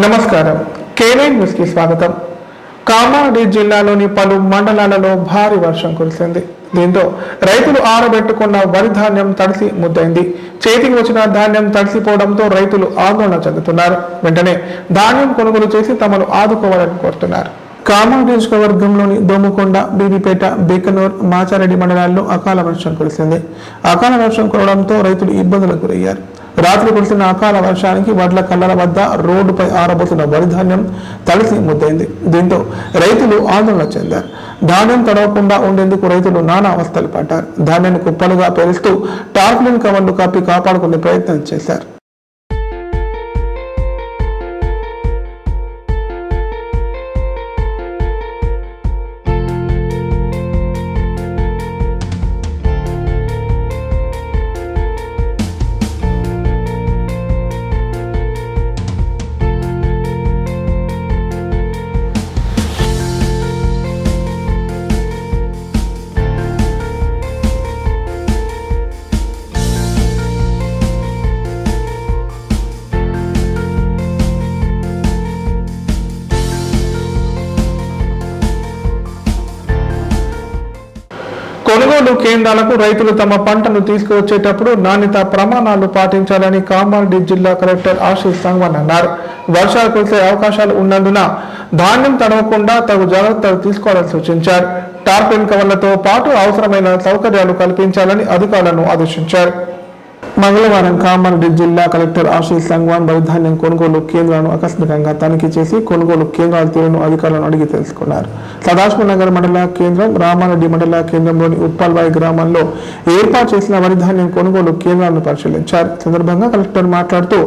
నమస్కారం. Canine news కి స్వాగతం. కామారెడ్డి జిల్లాలోని పలు మండలాలలో భారీ వర్షం కురిసింది. దీంతో రైతులు ఆరబెట్టుకున్న వరి ధాన్యం తడిసి ముద్దైంది. చేతికి వచ్చిన ధాన్యం తడిసిపోవడంతో రైతులు ఆందోళన చెందుతున్నారు. వెంటనే ధాన్యం కొనుగోలు చేసి తమను ఆదుకోవాలని కోరుతున్నారు. కామారెడ్డి నియోజకవర్గంలోని దోమకొండ, బీబీపేట, బేకనూర్, మాచారెడ్డి మండలాల్లో అకాల వర్షం కురిసింది. అకాల వర్షం కురవడంతో రైతులు ఇబ్బందులకు గురయ్యారు. రాత్రి కురిసిన అకాల వర్షానికి వడ్ల కల్లల వద్ద రోడ్డుపై ఆరబోతున్న వరి ధాన్యం తడిసి ముద్దైంది. దీంతో రైతులు ఆందోళన చెందారు. ధాన్యం తడవకుండా ఉండేందుకు రైతులు నానా అవస్థలు పడ్డారు. ధాన్యాన్ని కుప్పలుగా పేరుస్తూ టార్పాలిన్ కవర్లు కప్పి కాపాడుకునే ప్రయత్నం చేశారు. కొనుగోలు కేంద్రాలకు రైతులు తమ పంటను తీసుకువచ్చేటప్పుడు నాణ్యత ప్రమాణాలు పాటించాలని కామారెడ్డి జిల్లా కలెక్టర్ ఆశీష్ సంగ్వాన్ అన్నారు. వర్షాలు కురిసే అవకాశాలు ఉన్నందున ధాన్యం తడవకుండా తగు జాగ్రత్తలు తీసుకోవాలని సూచించారు. టార్పాలిన్ కవర్లతో పాటు అవసరమైన సౌకర్యాలు కల్పించాలని అధికారులను ఆదేశించారు. మంగళవారం కామారెడ్డి జిల్లా కలెక్టర్ ఆశీష్ సంగ్వాన్ వరి ధాన్యం కొనుగోలు కేంద్రాలను ఆకస్మికంగా తనిఖీ చేసి కొనుగోలు కేంద్రాల తీరును అధికారులను అడిగి తెలుసుకున్నారు. సదాశివ నగర్ మండల కేంద్రం, రామారెడ్డి మండల కేంద్రంలోని ఉప్పల్వాయి గ్రామాల్లో ఏర్పాటు చేసిన వరి ధాన్యం కొనుగోలు కేంద్రాలను పరిశీలించారు. సందర్భంగా కలెక్టర్ మాట్లాడుతూ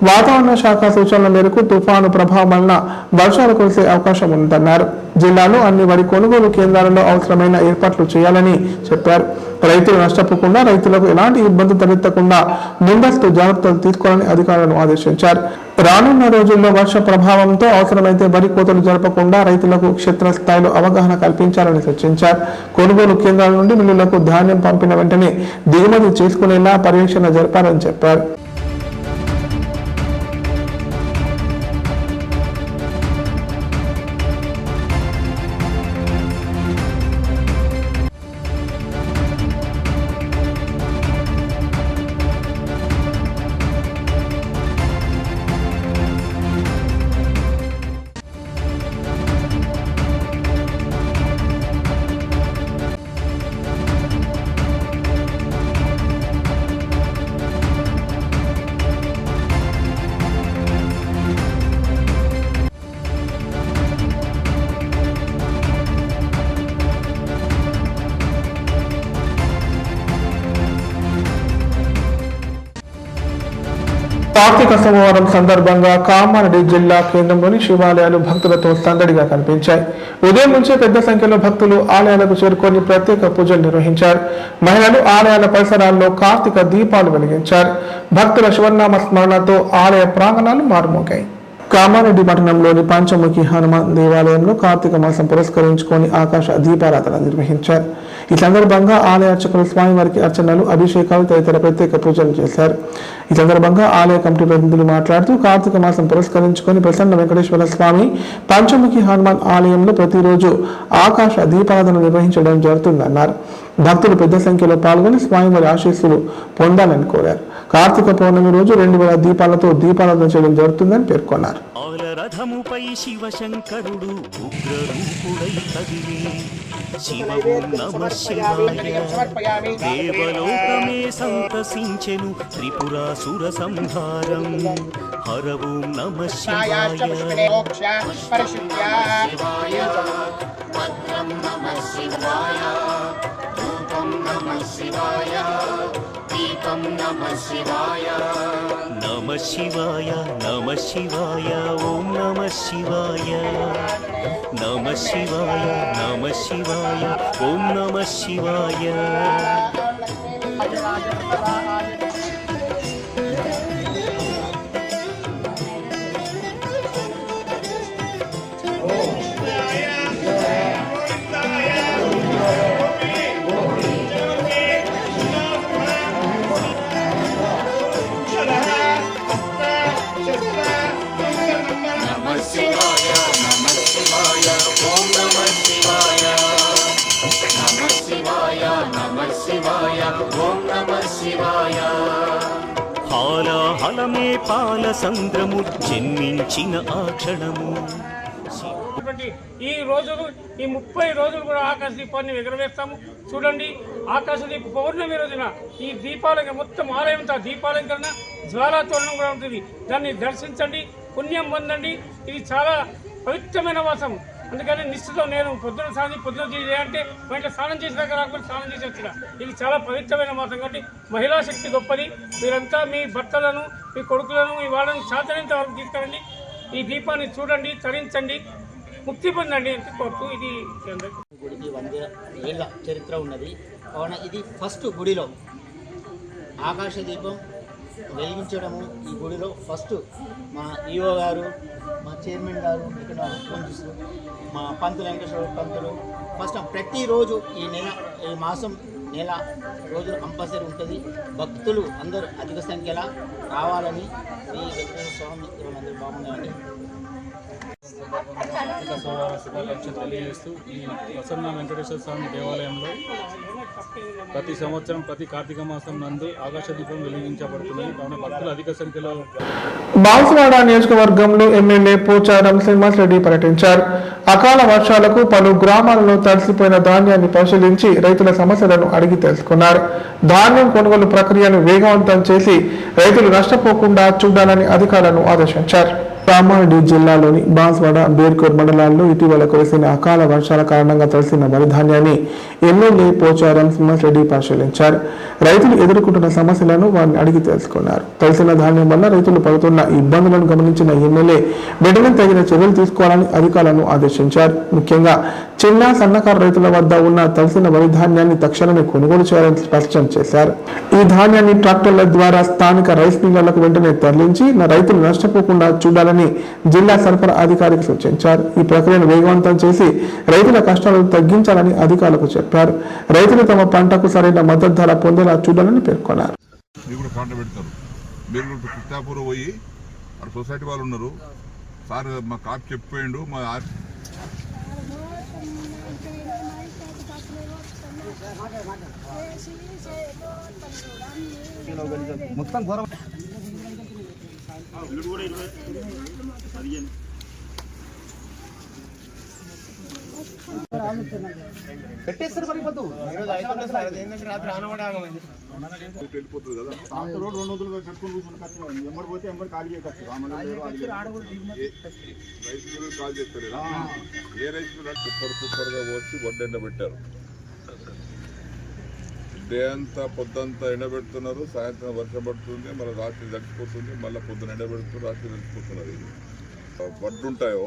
వాతావరణ శాఖ సూచనల మేరకు తుఫాను ప్రభావం వలన వర్షాలు కురిసే అవకాశం ఉందన్నారు. జిల్లాలో అన్ని వరి కొనుగోలు కేంద్రాలలో అవసరమైన ఏర్పాట్లు చేయాలని చెప్పారు. రైతులు నష్టపోకుండా, రైతులకు ఎలాంటి ఇబ్బంది తలెత్తకుండా ముందస్తు జాగ్రత్తలు తీసుకోవాలని అధికారులను ఆదేశించారు. రానున్న రోజుల్లో వర్ష ప్రభావంతో అవసరమైతే వరి కోతలు జరపకుండా రైతులకు క్షేత్రస్థాయిలో అవగాహన కల్పించాలని సూచించారు. కొనుగోలు కేంద్రాల నుండి మిల్లులకు ధాన్యం పంపిన వెంటనే దిగుమతి చేసుకునేలా పర్యవేక్షణ జరపాలని చెప్పారు. కార్తీక సోమవారం సందర్భంగా కామారెడ్డి జిల్లా కేంద్రంలోని శివాలయాలు భక్తులతో సందడిగా కనిపించాయి. ఉదయం నుంచే పెద్ద సంఖ్యలో భక్తులు ఆలయాలకు చేరుకొని ప్రత్యేక పూజలు నిర్వహించారు. మహిళలు ఆలయాల పరిసరాల్లో కార్తీక దీపాలు వెలిగించారు. భక్తుల శివనామ స్మరణతో ఆలయ ప్రాంగణాలు మారుమోగాయి. కామారెడ్డి పట్టణంలోని పంచముఖి హనుమాన్ దేవాలయంలో కార్తీక మాసం పురస్కరించుకొని ఆకాశ దీపారాధన నిర్వహించారు. ఈ సందర్భంగా ఆలయ అర్చకులు స్వామివారికి అర్చనలు, అభిషేకాలు తదితర ప్రత్యేక పూజలు చేశారు. ఈ సందర్భంగా ఆలయ కమిటీ ప్రతినిధులు మాట్లాడుతూ కార్తీక మాసం పురస్కరించుకొని ప్రసన్న వెంకటేశ్వర స్వామి పంచముఖి హనుమాన్ ఆలయంలో ప్రతిరోజు ఆకాశ దీపారాధన నిర్వహించడం జరుగుతుందన్నారు. భక్తులు పెద్ద సంఖ్యలో పాల్గొని స్వామివారి ఆశీస్సులు పొందాలని కోరారు. కార్తీక పౌర్ణమి రోజు 2000 దీపాలతో దీపారాధన చేయడం జరుగుతుందని పేర్కొన్నారు. రథముపై శివశంకరుడు ఉగ్రరూపుడై కదిలి శివవు నమ శివాయ దేవలోకమే సంతసించెను త్రిపురాసుర సంహారం హరవు నమ శివాయ దీపం నమ శివాయ నమ శివాయ నమ శివాయ ఓం నమ శివాయ నమ శివాయ నమ శివాయ ఓం నమ శివాయ ఓం నమః శివాయ. హాలాహలమే పాల సంద్రము జన్మించిన ఆ క్షణము. ఈ రోజులు ఈ 30 రోజులు కూడా ఆకాశ దీపాన్ని ఎగరవేస్తాము. చూడండి, ఆకాశ దీప పౌర్ణమి రోజున ఈ దీపాలకి మొత్తం ఆలయంతో దీపాలంకరణ జ్వాలాతోరణం కూడా ఉంటుంది. దాన్ని దర్శించండి, పుణ్యం పొందండి. ఇది చాలా పవిత్రమైన వాసం. అందుకని నిష్ఠతో నేను పొద్దున చేయాలంటే వెంటనే స్నానం చేసినాక రాకుండా స్నానం చేసి వచ్చిన. ఇది చాలా పవిత్రమైన మాసం కాబట్టి మహిళా శక్తి గొప్పది. మీరంతా మీ భర్తలను, మీ కొడుకులను, మీ వాళ్ళని సాధనంత వరకు తీసుకురండి. ఈ దీపాన్ని చూడండి, తరించండి, ముక్తి పొందండి అని కోరుతూ ఇది గుడికి 100 ఏళ్ళ చరిత్ర ఉన్నది. కావున ఇది ఫస్ట్ గుడిలో ఆకాశ దీపం వెలిగించడము. ఈ గుడిలో ఫస్ట్ మా ఈఓ గారు, మా చైర్మన్ గారు, ఇక్కడ పంచులు, మా పంతులు వెంకటేశ్వర పంతులు ఫస్ట్ ప్రతిరోజు ఈ మాసం నెల రోజులు కంపల్సరీ ఉంటుంది. భక్తులు అందరూ అధిక సంఖ్యలో రావాలని ఈ వెంకటేశ్వర స్వామి అందరూ బాగుండాలని శుభాకాంక్షలు తెలియజేస్తూ ఈ ప్రసన్న వెంకటేశ్వర స్వామి దేవాలయంలో ప్రతి సంవత్సరం ప్రతి కార్తీక మాసం నందు ఆకాశ దీపం వెలిగించబడుతున్నాయి. కావున భక్తులు అధిక సంఖ్యలో బాన్సువాడ నియోజకవర్గంలో ఎమ్మెల్యే పోచారం శ్రీనివాసరెడ్డి పర్యటించారు. అకాల వర్షాలకు పలు గ్రామాలలో తడిసిపోయిన ధాన్యాన్ని పరిశీలించి రైతుల సమస్యలను అడిగి తెలుసుకున్నారు. ధాన్యం కొనుగోలు ప్రక్రియను వేగవంతం చేసి రైతులు నష్టపోకుండా చూడాలని అధికారులను ఆదేశించారు. కామారెడ్డి జిల్లాలోని బాన్సువాడ, బేర్కూర్ మండలాల్లో ఇటీవల కురిసిన అకాల వర్షాల కారణంగా తడిసిన వరి ధాన్యాన్ని ఎమ్మెల్యే పోచారం శ్రీనివాసరెడ్డి పరిశీలించారు. రైతులు ఎదుర్కొంటున్న సమస్యలను వారిని అడిగి తెలుసుకున్నారు. తడిసిన ధాన్యం వల్ల రైతులు పడుతున్న ఇబ్బందులను గమనించిన ఎమ్మెల్యే వెంటనే తగిన చర్యలు తీసుకోవాలని అధికారులను ఆదేశించారు. ముఖ్యంగా చిన్న సన్నకారు రైతుల వద్ద ఉన్న తడిసిన వరి ధాన్యాన్ని తక్షణమే కొనుగోలు చేయాలని స్పష్టం చేశారు. ఈ ధాన్యాన్ని ట్రాక్టర్ల ద్వారా స్థానిక రైస్ మిల్లర్లకు వెంటనే తరలించి రైతులు నష్టపోకుండా చూడాలని జిల్లా సరఫరా అధికారికి సూచించారు. ఈ ప్రక్రియను వేగవంతం చేసి రైతుల కష్టాలను తగ్గించాలని అధికారులకు చెప్పారు. రైతులు తమ పంటకు సరైన మద్దతు ధర పొందేలా చూడాలని పేర్కొన్నారు. కృష్ణాపూర్ పోయి అక్కడ సొసైటీ వాళ్ళు ఉన్నారు సార్, మా కాపు చెప్పిపోయిండు. మా మొత్తం ఘోరం పెట్టేస్తారు పడిపోతు వెళ్ళిపోతుంది కదా. రోడ్ 200 కట్టుకుని కూర్చుని ఎంబడి పోతే ఎంబడి ఖాళీ చేయవచ్చు. రైస్ మిల్ కాల్ చేస్తారు. ఏ రైస్ మిల్ కుప్పర్గా వచ్చి వడ్డెండ పెట్టారు. డే అంతా పొద్దంతా ఎండబెడుతున్నారు. సాయంత్రం వర్షం పడుతుంది, మళ్ళీ రాత్రి తడిచిపోతుంది, మళ్ళీ పొద్దున ఎండబెడుతున్నారు, రాత్రి తడిచిపోతున్నారు. వడ్లు ఉంటాయో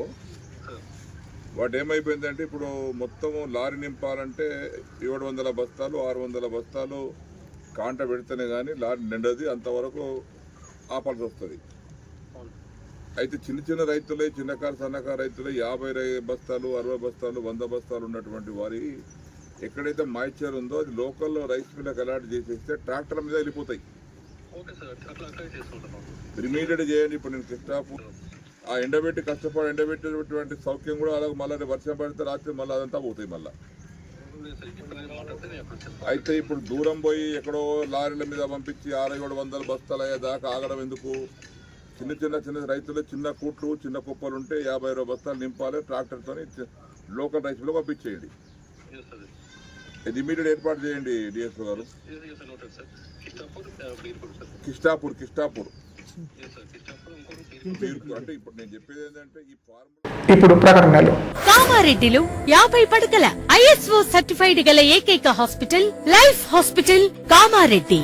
వాటి ఏమైపోయిందంటే ఇప్పుడు మొత్తము లారీ నింపాలంటే 700 బస్తాలు 600 బస్తాలు కాంట పెడితేనే కానీ లారీ నిండది. అంతవరకు ఆపాల్సి వస్తుంది. అయితే చిన్న రైతులే, చిన్నకారు సన్నకారు రైతులే 50 బస్తాలు 60 బస్తాలు 100 బస్తాలు ఉన్నటువంటి వారి ఎక్కడైతే మాయిశ్చర్ ఉందో అది లోకల్లో రైస్ మిల్లకు అలాట్ చేసేస్తే ట్రాక్టర్ల మీద వెళ్ళిపోతాయి. ఇమీడియట్ చేయండి. ఇప్పుడు నేను కృష్ణాపూర్ ఆ ఎండబెట్టి కష్టపడి ఎండబెట్టేటువంటి సౌఖ్యం కూడా అలాగే మళ్ళీ వర్షం పడితే రాత్రి మళ్ళీ అదంతా పోతాయి మళ్ళీ. అయితే ఇప్పుడు దూరం పోయి ఎక్కడో లారీల మీద పంపించి 600-700 బస్తాలు అయ్యేదాకా ఆగడం ఎందుకు? చిన్న రైతులు చిన్న కూట్లు చిన్న కుప్పలు ఉంటే 50 బస్తాలు నింపాలి ట్రాక్టర్తో. లోకల్ రైస్ మిల్లు పంపించేయండి. ఇది ఇమీడియట్ ఏర్పాటు చేయండి డిఎస్ఓ గారు. కిష్టాపూర్ అంటే ఇప్పుడు నేను చెప్పేది ఏంటంటే ఈ ఇప్పుడు ప్రకటనలు. కామారెడ్డిలో 50 పడకల ISO సర్టిఫైడ్ గల ఏకైక hospital life hospital Kamareddy.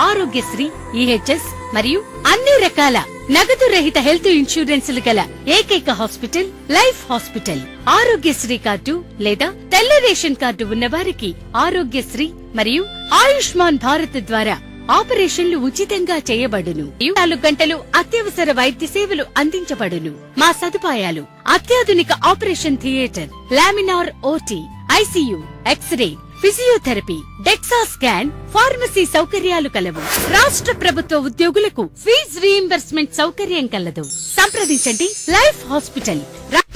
Aarogyasri, EHS మరియు అన్ని రకాల నగదు రహిత హెల్త్ ఇన్సూరెన్సులు గల ఏకైక hospital life hospital. Aarogyasri card లేదా తెల్ల రేషన్ కార్డు ఉన్న వారికి ఆరోగ్యశ్రీ మరియు ఆయుష్మాన్ భారత్ ద్వారా ఆపరేషన్లు ఉచితంగా చేయబడును. 24 గంటలు అత్యవసర వైద్య సేవలు అందించబడును. మా సదుపాయాలు: అత్యాధునిక operation theatre, laminar OT, ICU, x-ray, physiotherapy, DEXA scan, pharmacy సౌకర్యాలు కలవు. రాష్ట్ర ప్రభుత్వ ఉద్యోగులకు ఫీజు రీయింబర్స్మెంట్ సౌకర్యం కలదు. సంప్రదించండి లైఫ్ హాస్పిటల్.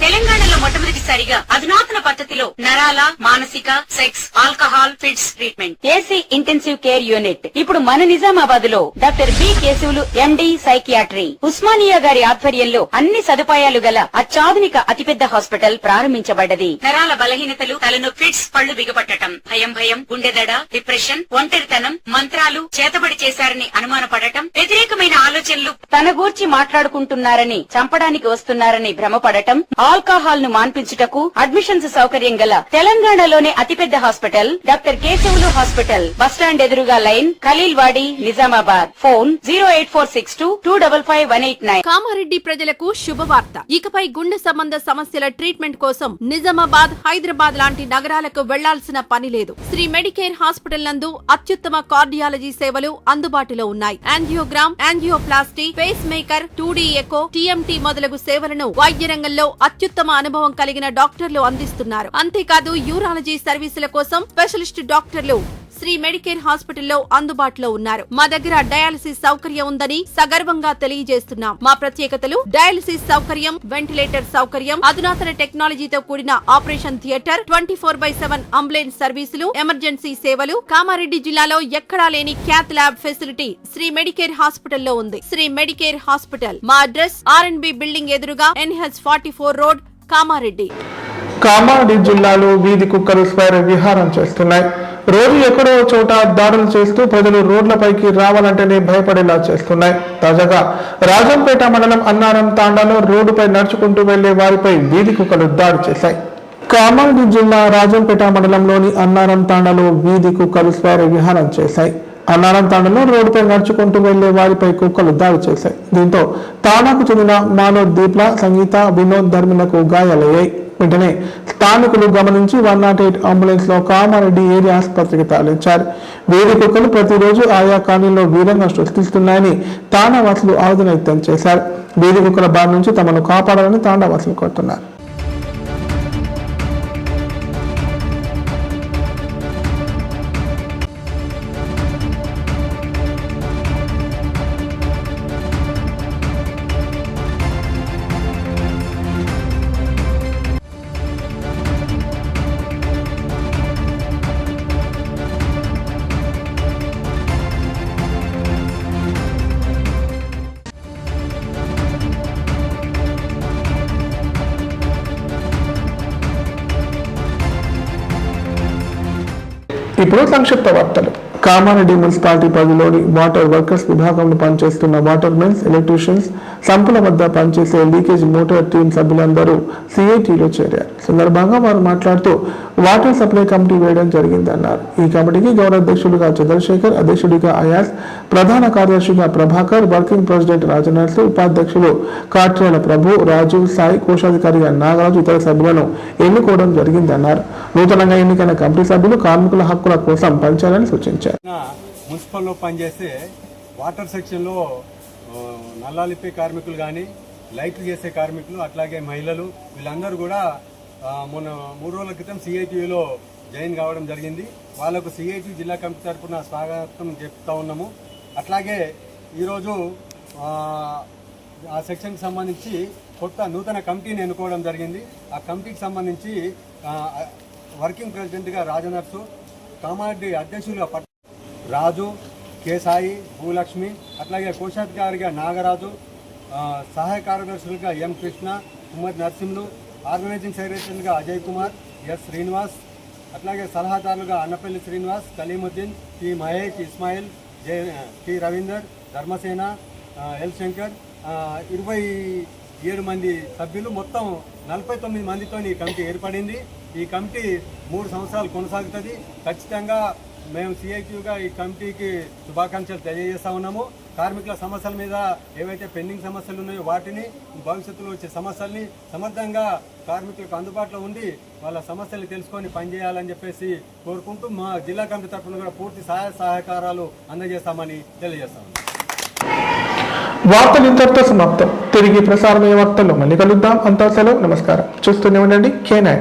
తెలంగాణలో మొట్టమొదటిసారిగా అధునాతన పద్ధతిలో నరాల, మానసిక, sex, alcohol, fits treatment, AC intensive care unit ఇప్పుడు మన నిజామాబాద్ లో doctor B Keshavulu MD psychiatry, Osmania గారి ఆధ్వర్యంలో అన్ని సదుపాయాలు గల అత్యాధునిక అతిపెద్ద హాస్పిటల్ ప్రారంభించబడ్డది. నరాల బలహీనతలు, తలనొప్పి, ఫిట్స్, పళ్లు బిగపట్టడం, భయం, గుండెదడ, డిప్రెషన్, ఒంటరితనం, మంత్రాలు చేతబడి చేశారని అనుమానపడటం, వ్యతిరేకమైన ఆలోచనలు, తన గూర్చి మాట్లాడుకుంటున్నారని, చంపడానికి వస్తున్నారని భ్రమపడటం, ఆల్కహాల్ ను మాన్పించుటకు అడ్మిషన్స్ సౌకర్యం గల తెలంగాణలోనే అతిపెద్ద hospital doctor Keshavulu hospital, bus stand ఎదురుగా లైన్, ఖలీల్వాడి, నిజామాబాద్. ఫోన్ 08462255189. కామారెడ్డి ప్రజలకు శుభవార్త. ఇకపై గుండె సంబంధ సమస్యల ట్రీట్మెంట్ కోసం నిజామాబాద్, హైదరాబాద్ లాంటి నగరాలకు వెళ్లాల్సిన పని లేదు. శ్రీ మెడికేర్ హాస్పిటల్ నందు అత్యుత్తమ కార్డియాలజీ సేవలు అందుబాటులో ఉన్నాయి. Angiogram, angioplasty, pacemaker, 2D echo, TMT మొదలగు సేవలను వైద్య రంగంలో అత్యుత్తమ అనుభవం కలిగిన డాక్టర్లు అందిస్తున్నారు. అంతేకాదు యూరాలజీ సర్వీసుల కోసం స్పెషలిస్ట్ డాక్టర్లు శ్రీ మెడికేర్ హాస్పిటల్లో అందుబాటులో ఉన్నారు. మా దగ్గర డయాలసిస్ సౌకర్యం ఉందని సగర్వంగా తెలియజేస్తున్నాం. మా ప్రత్యేకతలు: డయాలసిస్ సౌకర్యం, వెంటిలేటర్ సౌకర్యం, అధునాతన టెక్నాలజీతో కూడిన ఆపరేషన్ థియేటర్, 24/7 అంబులెన్స్ సర్వీసులు, ఎమర్జెన్సీ సేవలు. కామారెడ్డి జిల్లాలో ఎక్కడా లేని cath lab facility Sri medicare హాస్పిటల్లో ఉంది. శ్రీ మెడికేర్ హాస్పిటల్ మా అడ్రస్ R&B బిల్డింగ్ ఎదురుగా NH44 రోడ్, కామారెడ్డి. కామారెడ్డి జిల్లాలో వీధి కుక్కలు స్వైర విహారం చేస్తున్నాయి. రోజు ఎక్కడో చోట దాడులు చేస్తూ ప్రజలు రోడ్లపైకి రావాలంటేనే భయపడేలా చేస్తున్నాయి. తాజాగా రాజంపేట మండలం అన్నారం తాండాలో రోడ్డుపై నడుచుకుంటూ వెళ్లే వారిపై వీధి కుక్కలు దాడి చేశాయి. కామారెడ్డి జిల్లా రాజంపేట మండలంలోని అన్నారం తాండాలో వీధి కుక్కలు స్వైర విహారం చేశాయి. అన్నారం తాండాలో రోడ్డుపై నడుచుకుంటూ వెళ్లే వారిపై కుక్కలు దాడి చేశాయి. దీంతో తాండాకు చెందిన మానవ్, దీప్ల, సంగీత, వినోద్, ధర్మిలకు గాయాలయ్యాయి. వెంటనే స్థానికులు గమనించి 108 అంబులెన్స్ లో కామారెడ్డి ఏరియా ఆసుపత్రికి తరలించారు. వీధి కుక్కలు ప్రతిరోజు ఆయా కాలనీలో వీరంగా సృష్టిస్తున్నాయని తాండావాసులు ఆవేదన వ్యక్తం చేశారు. వీధి కుక్కల బారి నుంచి తమను కాపాడాలని తాండావాసులు కోరుతున్నారు. ఇప్పుడు సంక్షిప్త వార్తలు. కామారెడ్డి మున్సిపాలిటీ పరిధిలోని వాటర్ వర్కర్స్ విభాగంలో పనిచేస్తున్న వాటర్ మెన్స్, ఎలక్ట్రీషియన్స్, సంపుల వద్ద పనిచేసే లీకేజ్ మోటార్ టీం సభ్యులందరూ CITలో చేరారు. సందర్భంగా వారు మాట్లాడుతూ వాటర్ సప్లై కమిటీ వేయడం జరిగిందన్నారు. ఈ కమిటీకి గౌరవ అధ్యక్షుడిగా చంద్రశేఖర్, అధ్యక్షుడిగా అయాస్, ప్రధాన కార్యదర్శిగా ప్రభాకర్, వర్కింగ్ ప్రెసిడెంట్ రాజనర్సు, ఉపాధ్యక్షులు కాట్రేల ప్రభు, రాజు, సాయి, కోశాధికారిగా నాగరాజు, ఇతర సభ్యులను ఎన్నుకోవడం జరిగిందన్నారు. నూతనంగా ఎన్నికైన కమిటీ సభ్యులు కార్మికుల హక్కుల కోసం పనిచేయాలని సూచించారు. మున్సిపల్లో పనిచేసే వాటర్ సెక్షన్లో నల్లాలిప్పే కార్మికులు కానీ, లైట్లు చేసే కార్మికులు, అట్లాగే మహిళలు, వీళ్ళందరూ కూడా మొన్న 3 రోజుల క్రితం CITలో జాయిన్ కావడం జరిగింది. వాళ్ళకు CIT జిల్లా కమిటీ తరఫున స్వాగతం చెప్తా ఉన్నాము. అట్లాగే ఈరోజు ఆ సెక్షన్కి సంబంధించి కొత్త నూతన కమిటీని ఎన్నుకోవడం జరిగింది. ఆ కమిటీకి సంబంధించి వర్కింగ్ ప్రెసిడెంట్గా రాజనర్సు, కామారెడ్డి అధ్యక్షులుగా రాజు, కె సాయి, భూలక్ష్మి, అట్లాగే కోశాధికారిగా నాగరాజు, సహాయ కార్యదర్శులుగా ఎం కృష్ణ, కుమార్ నరసింహులు, ఆర్గనైజింగ్ సెక్రటరీగా అజయ్ కుమార్, ఎస్ శ్రీనివాస్, అట్లాగే సలహాదారులుగా Annapalli Srinivas, Kaleemuddin, T Mahesh, Ismail, T Ravinder, Dharmasena, L Shankar, 27 మంది సభ్యులు, మొత్తం 49 మందితో ఈ కమిటీ ఏర్పడింది. ఈ కమిటీ 3 సంవత్సరాలు కొనసాగుతుంది. ఖచ్చితంగా మేము CITగా ఈ కమిటీకి శుభాకాంక్షలు తెలియజేస్తా ఉన్నాము. కార్మికుల సమస్యల మీద ఏవైతే పెండింగ్ సమస్యలు ఉన్నాయో వాటిని, భవిష్యత్తులో వచ్చే సమస్యల్ని సమర్థంగా కార్మికులకు అందుబాటులో ఉండి వాళ్ళ సమస్యలు తెలుసుకొని పనిచేయాలని చెప్పేసి కోరుకుంటూ మా జిల్లా కమిటీ తరఫున కూడా పూర్తి సహకారాలు అందజేస్తామని తెలియజేస్తాము. వార్తలు ఇంతటితో సమాప్తం. తిరిగి ప్రసారమయ్యే వార్తల్లో మళ్ళీ కలుద్దాం. అంతా సెలవు. నమస్కారం. చూస్తూనే ఉండండి K9.